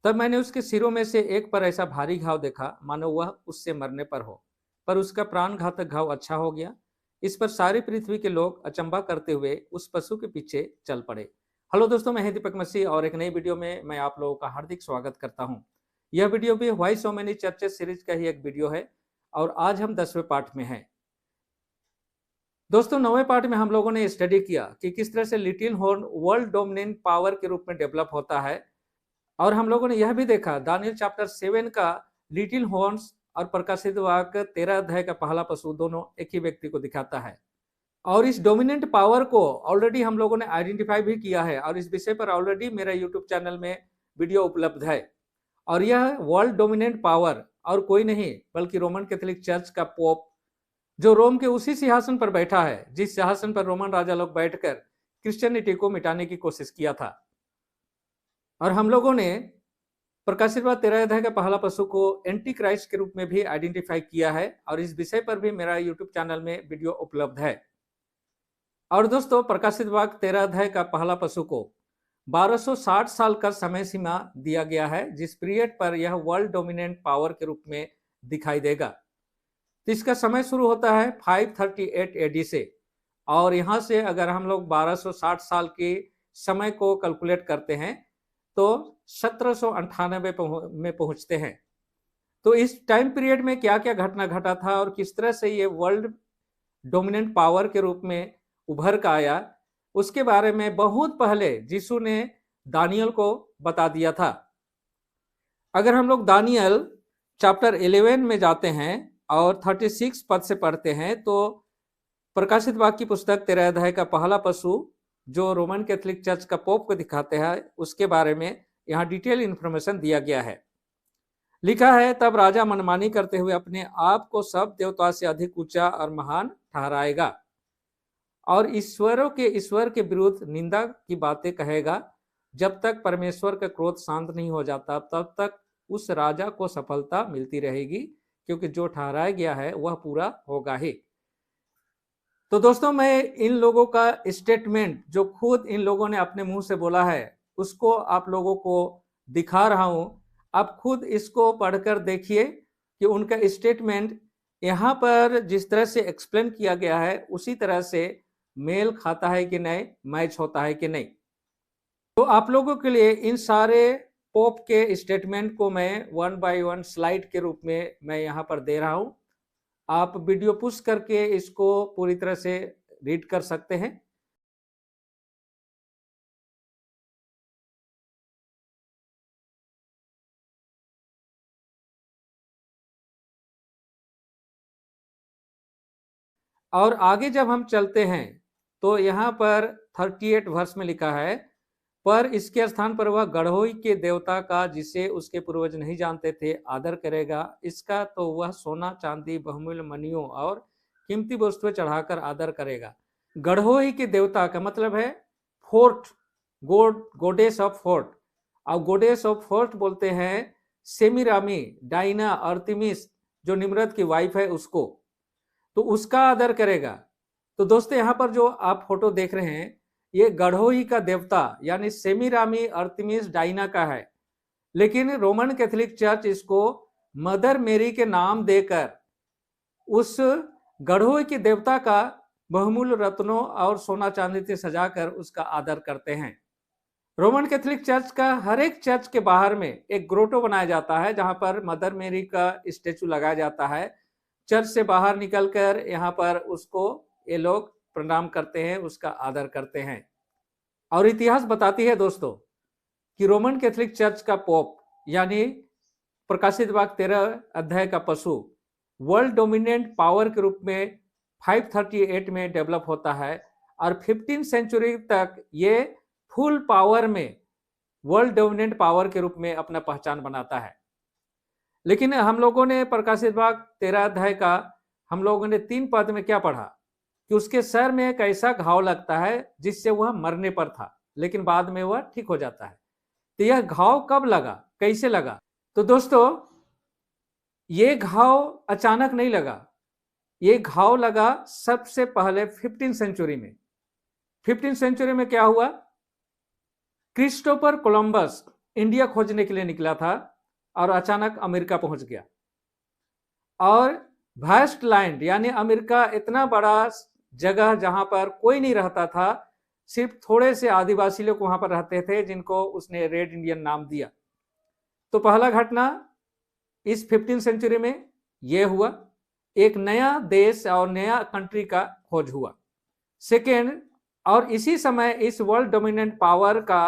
तब मैंने उसके सिरों में से एक पर ऐसा भारी घाव देखा मानो वह उससे मरने पर हो, पर उसका प्राण घातक घाव अच्छा हो गया। इस पर सारी पृथ्वी के लोग अचंभा करते हुए उस पशु के पीछे चल पड़े। हेलो दोस्तों, मैं दीपक मसीह और एक नई वीडियो में मैं आप लोगों का हार्दिक स्वागत करता हूं। यह वीडियो भी why so many churches series का ही एक वीडियो है और आज हम 10वें पार्ट में हैं। दोस्तों, 9वें पार्ट में हम लोगों ने स्टडी किया कि किस तरह से little horn world dominant power के रूप में डेवलप होता है, और हम लोगों ने यह भी देखा दानियल चैप्टर 7 का लिटिल हॉर्न्स और प्रकाशित वाक्य 13 अध्याय का पहला पशु दोनों एक ही व्यक्ति को दिखाता है। और इस डोमिनेंट पावर को ऑलरेडी हम लोगों ने आइडेंटिफाई भी किया है और इस विषय पर ऑलरेडी मेरा यूट्यूब चैनल में वीडियो उपलब्ध है। और यह वर्ल्ड डोमिनेंट पावर और कोई नहीं बल्कि रोमन कैथोलिक चर्च का पोप, जो रोम के उसी सिंहासन पर बैठा है जिस सिंहासन पर रोमन राजा लोग बैठकर क्रिश्चियनिटी को मिटाने की कोशिश किया था। और हम लोगों ने प्रकाशित वाक्य 13 अध्याय का पहला पशु को एंटी क्राइस्ट के रूप में भी आइडेंटिफाई किया है और इस विषय पर भी मेरा यूट्यूब चैनल में वीडियो उपलब्ध है। और दोस्तों, प्रकाशित वाक्य 13 अध्याय का पहला पशु को 1260 साल का समय सीमा दिया गया है, जिस पीरियड पर यह वर्ल्ड डोमिनेंट पावर के रूप में दिखाई देगा। तो इसका समय शुरू होता है 538 एडी से, और यहां से अगर हम लोग 1260 साल के समय को कैलकुलेट करते हैं तो 1798 में पहुंचते हैं। तो इस टाइम पीरियड में क्या क्या घटना घटा था और किस तरह से ये वर्ल्ड डोमिनेंट पावर के रूप में उभर कर आया, उसके बारे में बहुत पहले यीशु ने दानियल को बता दिया था। अगर हम लोग दानियल चैप्टर 11 में जाते हैं और 36 पद से पढ़ते हैं तो प्रकाशित वाक्य की पुस्तक 13 अध्याय का पहला पशु जो रोमन कैथोलिक चर्च का पोप को दिखाते हैं उसके बारे में यहाँ डिटेल इंफॉर्मेशन दिया गया है। लिखा है, तब राजा मनमानी करते हुए अपने आप को सब देवता से अधिक ऊंचा और महान ठहराएगा और ईश्वरों के ईश्वर के विरुद्ध निंदा की बातें कहेगा। जब तक परमेश्वर का क्रोध शांत नहीं हो जाता तब तक उस राजा को सफलता मिलती रहेगी, क्योंकि जो ठहराया गया है वह पूरा होगा ही। तो दोस्तों, मैं इन लोगों का स्टेटमेंट जो खुद इन लोगों ने अपने मुंह से बोला है उसको आप लोगों को दिखा रहा हूं। आप खुद इसको पढ़कर देखिए कि उनका स्टेटमेंट यहाँ पर जिस तरह से एक्सप्लेन किया गया है उसी तरह से मेल खाता है कि नहीं, मैच होता है कि नहीं। तो आप लोगों के लिए इन सारे पोप के स्टेटमेंट को मैं 1 बाय 1 स्लाइड के रूप में मैं यहाँ पर दे रहा हूँ। आप वीडियो पुश करके इसको पूरी तरह से रीड कर सकते हैं। और आगे जब हम चलते हैं तो यहाँ पर 38 वर्ष में लिखा है, पर इसके स्थान पर वह गढ़ोई के देवता का जिसे उसके पूर्वज नहीं जानते थे आदर करेगा। इसका तो वह सोना चांदी बहुमूल्य मणियों और कीमती वस्तुएं चढ़ाकर आदर करेगा। गढ़ोई के देवता का मतलब है फोर्ट, गोडेस ऑफ फोर्ट। और गोडेस ऑफ फोर्ट बोलते हैं सेमिरामी, डाइना, आर्तेमिस जो निम्रत की वाइफ है उसको, तो उसका आदर करेगा। तो दोस्तों, यहाँ पर जो आप फोटो देख रहे हैं ये गढ़ोई का देवता यानी सेमिरामी आर्तेमिस डाइना का है, लेकिन रोमन कैथोलिक चर्च इसको मदर मेरी के नाम देकर उस गढ़ोई के देवता का बहुमूल्य रत्नों और सोना चांदी से सजाकर उसका आदर करते हैं। रोमन कैथोलिक चर्च का हर एक चर्च के बाहर में एक ग्रोटो बनाया जाता है जहां पर मदर मेरी का स्टेचू लगाया जाता है। चर्च से बाहर निकलकर यहाँ पर उसको ये लोग प्रणाम करते हैं, उसका आदर करते हैं। और इतिहास बताती है दोस्तों कि रोमन कैथोलिक चर्च का पोप यानी प्रकाशित वाक्य 13 अध्याय का पशु वर्ल्ड डोमिनेंट पावर के रूप में 538 में डेवलप होता है और 15 सेंचुरी तक ये फुल पावर में वर्ल्ड डोमिनेंट पावर के रूप में अपना पहचान बनाता है। लेकिन हम लोगों ने प्रकाशित वाक्य 13 अध्याय का हम लोगों ने 3 पद में क्या पढ़ा कि उसके सर में एक ऐसा घाव लगता है जिससे वह मरने पर था, लेकिन बाद में वह ठीक हो जाता है। तो यह घाव कब लगा, कैसे लगा? तो दोस्तों, ये घाव अचानक नहीं लगा, ये घाव लगा सबसे पहले 15 सेंचुरी में। 15 सेंचुरी में क्या हुआ? क्रिस्टोफर कोलंबस इंडिया खोजने के लिए निकला था और अचानक अमेरिका पहुंच गया। और वास्ट लैंड यानी अमेरिका इतना बड़ा जगह जहां पर कोई नहीं रहता था, सिर्फ थोड़े से आदिवासी लोग वहां पर रहते थे जिनको उसने रेड इंडियन नाम दिया। तो पहला घटना इस 15वीं सेंचुरी में यह हुआ, एक नया देश और नया कंट्री का खोज हुआ। सेकेंड, और इसी समय इस वर्ल्ड डोमिनेंट पावर का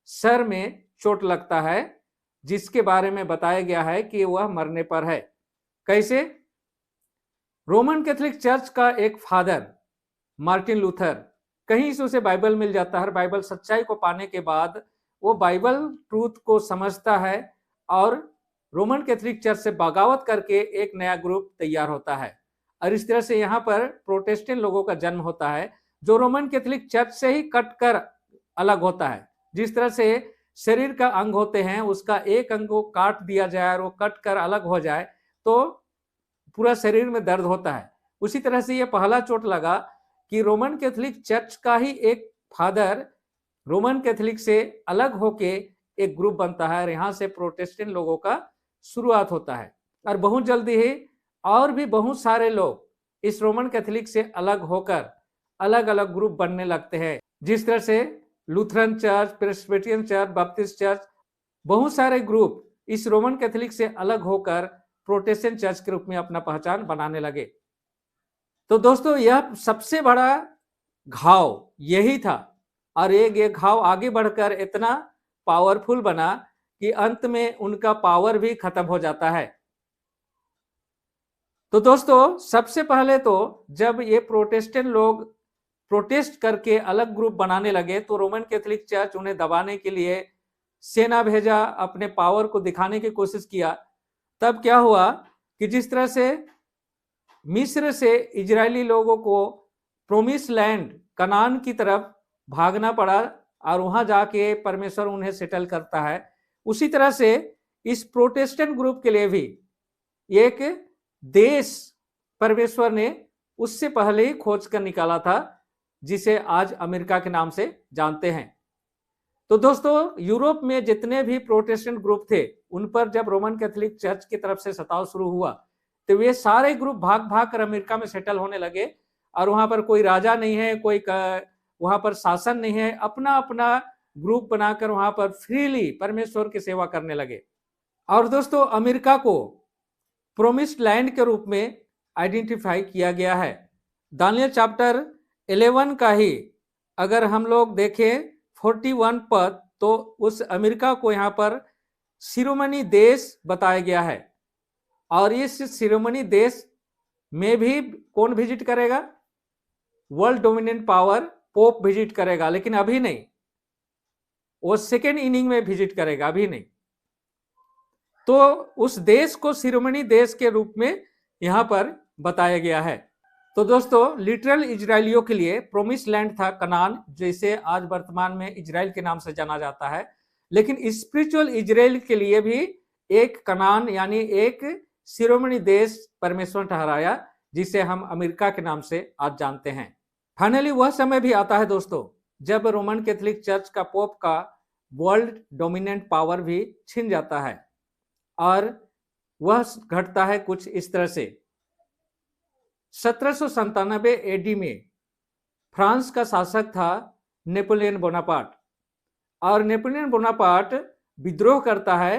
सर में चोट लगता है, जिसके बारे में बताया गया है कि वह मरने पर है। कैसे? रोमन कैथोलिक चर्च का एक फादर मार्टिन लूथर, कहीं से उसे बाइबल मिल जाता है। बाइबल सच्चाई को पाने के बाद वो बाइबल ट्रूथ को समझता है और रोमन कैथोलिक चर्च से बगावत करके एक नया ग्रुप तैयार होता है। और इस तरह से यहाँ पर प्रोटेस्टेंट लोगों का जन्म होता है, जो रोमन कैथोलिक चर्च से ही कटकर अलग होता है। जिस तरह से शरीर का अंग होते हैं, उसका एक अंग को काट दिया जाए और वो कट कर अलग हो जाए तो पूरा शरीर में दर्द होता है, उसी तरह से ये पहला चोट लगा कि रोमन कैथोलिक चर्च का ही एक फादर रोमन कैथोलिक से अलग होके एक ग्रुप बनता है और यहाँ से प्रोटेस्टेंट लोगों का शुरुआत होता है। और बहुत जल्दी ही और भी बहुत सारे लोग इस रोमन कैथोलिक से अलग होकर अलग अलग ग्रुप बनने लगते हैं। जिस तरह से Lutheran church, Presbyterian church, Baptist church, बहुत सारे ग्रुप इस रोमन कैथोलिक से अलग होकर प्रोटेस्टेंट चर्च के रूप में अपना पहचान बनाने लगे। तो दोस्तों, यह सबसे बड़ा घाव यही था और ये घाव आगे बढ़कर इतना पावरफुल बना कि अंत में उनका पावर भी खत्म हो जाता है। तो दोस्तों, सबसे पहले तो जब ये प्रोटेस्टेंट लोग प्रोटेस्ट करके अलग ग्रुप बनाने लगे तो रोमन कैथोलिक चर्च उन्हें दबाने के लिए सेना भेजा, अपने पावर को दिखाने की कोशिश किया। तब क्या हुआ कि जिस तरह से मिस्र से इजरायली लोगों को प्रोमिस लैंड कनान की तरफ भागना पड़ा और वहां जाके परमेश्वर उन्हें सेटल करता है, उसी तरह से इस प्रोटेस्टेंट ग्रुप के लिए भी एक देश परमेश्वर ने उससे पहले ही खोज कर निकाला था, जिसे आज अमेरिका के नाम से जानते हैं। तो दोस्तों, यूरोप में जितने भी प्रोटेस्टेंट ग्रुप थे उन पर जब रोमन कैथोलिक चर्च की तरफ से सताव शुरू हुआ तो वे सारे ग्रुप भाग भाग कर अमेरिका में सेटल होने लगे और वहां पर कोई राजा नहीं है, कोई वहां पर शासन नहीं है, अपना अपना ग्रुप बनाकर वहां पर फ्रीली परमेश्वर की सेवा करने लगे। और दोस्तों, अमेरिका को प्रोमिस्ड लैंड के रूप में आइडेंटिफाई किया गया है। दानियल चैप्टर 11 का ही अगर हम लोग देखें 41 पद, तो उस अमेरिका को यहाँ पर शिरोमणि देश बताया गया है। और इस शिरोमणि देश में भी कौन विजिट करेगा? World dominant power pope visit करेगा, लेकिन अभी नहीं, वो सेकेंड इनिंग में विजिट करेगा, अभी नहीं। तो उस देश को शिरोमणि देश के रूप में यहां पर बताया गया है। तो दोस्तों, लिटरल इजरायलियों के लिए प्रोमिस लैंड था कनान, जिसे आज वर्तमान में इजराइल के नाम से जाना जाता है। लेकिन स्पिरिचुअल इजराइल के लिए भी एक कनान यानी एक शिरोमणि देश परमेश्वर ठहराया, जिसे हम अमेरिका के नाम से आज जानते हैं। फाइनली वह समय भी आता है दोस्तों, जब रोमन कैथोलिक चर्च का पोप का वर्ल्ड डोमिनेंट पावर भी छिन जाता है। और वह घटता है कुछ इस तरह से। 1797 एडी में फ्रांस का शासक था नेपोलियन बोनापार्ट, और नेपोलियन बोनापार्ट विद्रोह करता है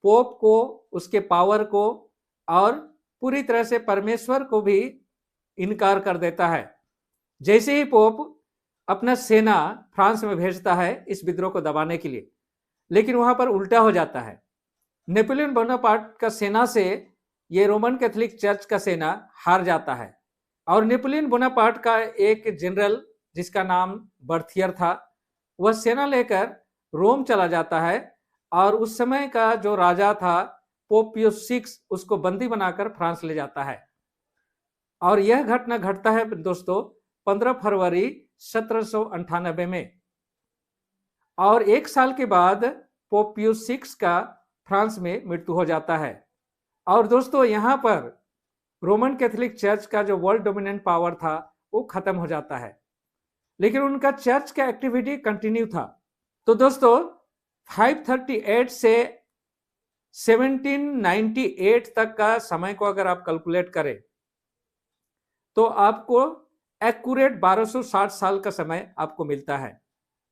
पोप को, उसके पावर को, और पूरी तरह से परमेश्वर को भी इनकार कर देता है। जैसे ही पोप अपना सेना फ्रांस में भेजता है इस विद्रोह को दबाने के लिए, लेकिन वहां पर उल्टा हो जाता है। नेपोलियन बोनापार्ट का सेना से ये रोमन कैथोलिक चर्च का सेना हार जाता है, और नेपोलियन बोनापार्ट का एक जनरल जिसका नाम बर्थियर था, वह सेना लेकर रोम चला जाता है, और उस समय का जो राजा था पोप पियुस 6 उसको बंदी बनाकर फ्रांस ले जाता है। और यह घटना घटता है दोस्तों 15 फरवरी 1798 में। और एक साल के बाद पोप पियुस 6 का फ्रांस में मृत्यु हो जाता है। और दोस्तों, यहाँ पर रोमन कैथोलिक चर्च का जो वर्ल्ड डोमिनेंट पावर था वो खत्म हो जाता है, लेकिन उनका चर्च का एक्टिविटी कंटिन्यू था। तो दोस्तों, 538 से 1798 तक का समय को अगर आप कैलकुलेट करें तो आपको एक्यूरेट 1260 साल का समय आपको मिलता है।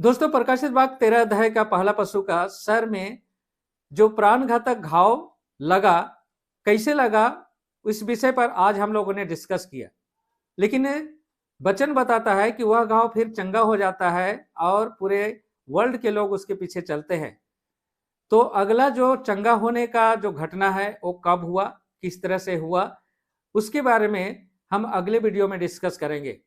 दोस्तों, प्रकाशित वाक्य 13 अध्याय का पहला पशु का सर में जो प्राणघातक घाव लगा, कैसे लगा, इस विषय पर आज हम लोगों ने डिस्कस किया। लेकिन वचन बताता है कि वह घाव फिर चंगा हो जाता है और पूरे वर्ल्ड के लोग उसके पीछे चलते हैं। तो अगला जो चंगा होने का जो घटना है वो कब हुआ, किस तरह से हुआ, उसके बारे में हम अगले वीडियो में डिस्कस करेंगे।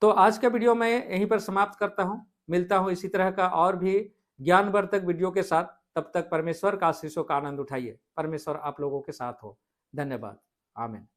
तो आज का वीडियो मैं यहीं पर समाप्त करता हूं। मिलता हूं इसी तरह का और भी ज्ञानवर्धक वीडियो के साथ। तब तक परमेश्वर का आशीषों का आनंद उठाइए। परमेश्वर आप लोगों के साथ हो। धन्यवाद। आमीन।